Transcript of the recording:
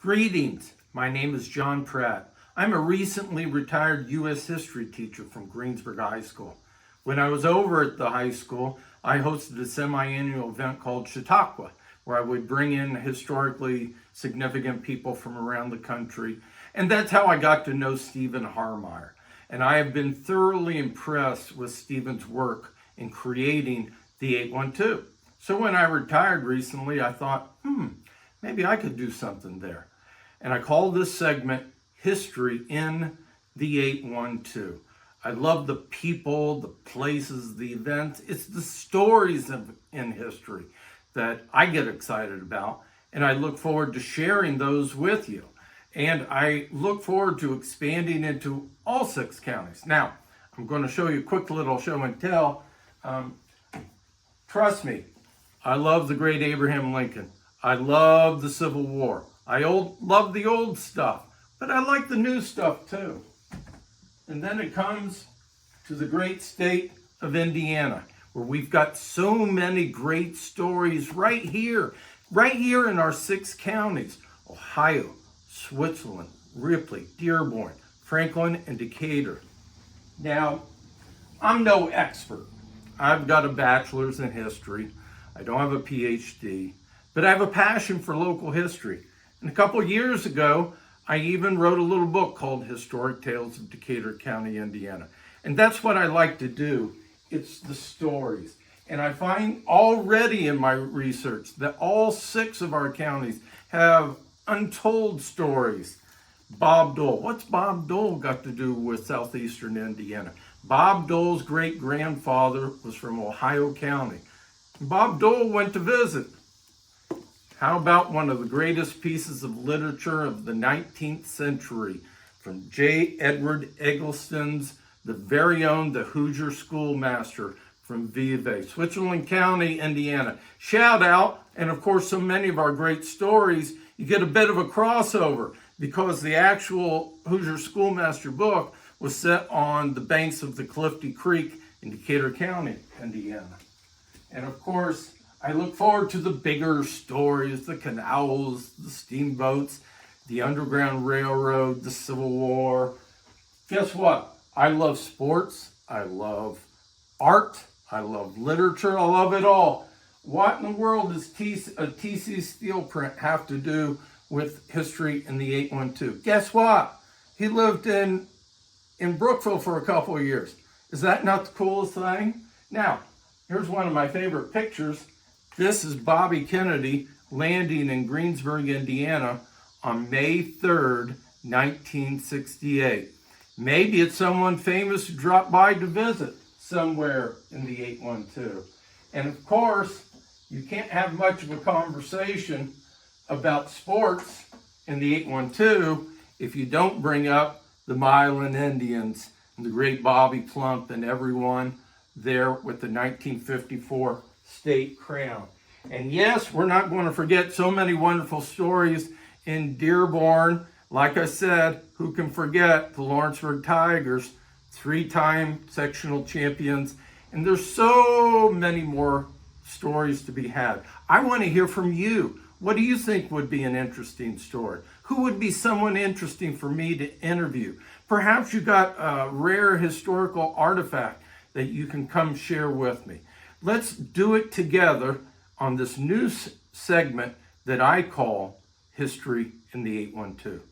Greetings, my name is John Pratt. I'm a recently retired U.S. history teacher from Greensburg High School. When I was over at the high school, I hosted a semi-annual event called Chautauqua, where I would bring in historically significant people from around the country. And that's how I got to know Stephen Harmeyer. And I have been thoroughly impressed with Stephen's work in creating the 812. So when I retired recently, I thought, maybe I could do something there. And I call this segment History in the 812. I love the people, the places, the events. It's the stories in history that I get excited about, and I look forward to sharing those with you. And I look forward to expanding into all 6 counties. Now, I'm going to show you a quick little show and tell. Trust me, I love the great Abraham Lincoln. I love the Civil War. I love the old stuff, but I like the new stuff too. And then it comes to the great state of Indiana, where we've got so many great stories right here in our 6 counties: Ohio, Switzerland, Ripley, Dearborn, Franklin, and Decatur. Now, I'm no expert. I've got a bachelor's in history. I don't have a PhD, but I have a passion for local history. And a couple years ago, I even wrote a little book called Historic Tales of Decatur County, Indiana. And that's what I like to do. It's the stories. And I find already in my research that all 6 of our counties have untold stories. Bob Dole. What's Bob Dole got to do with southeastern Indiana? Bob Dole's great-grandfather was from Ohio County. Bob Dole went to visit. How about one of the greatest pieces of literature of the 19th century from J. Edward Eggleston's The Very Own The Hoosier Schoolmaster from Vevey, Switzerland County, Indiana. Shout out, and of course so many of our great stories, you get a bit of a crossover because the actual Hoosier Schoolmaster book was set on the banks of the Clifty Creek in Decatur County, Indiana. And of course, I look forward to the bigger stories, the canals, the steamboats, the Underground Railroad, the Civil War. Guess what? I love sports. I love art. I love literature. I love it all. What in the world does a T.C. Steele print have to do with history in the 812? Guess what? He lived in Brookville for a couple of years. Is that not the coolest thing? Now, here's one of my favorite pictures. This is Bobby Kennedy landing in Greensburg, Indiana on May 3rd, 1968. Maybe it's someone famous who dropped by to visit somewhere in the 812. And of course, you can't have much of a conversation about sports in the 812 if you don't bring up the Milan Indians and the great Bobby Plump and everyone there with the 1954 state crown. And yes, we're not going to forget so many wonderful stories in Dearborn. Like I said, who can forget the Lawrenceburg Tigers, 3-time sectional champions, and there's so many more stories to be had. I want to hear from you. What do you think would be an interesting story? Who would be someone interesting for me to interview? Perhaps you got a rare historical artifact that you can come share with me. Let's do it together on this new segment that I call History in the 812.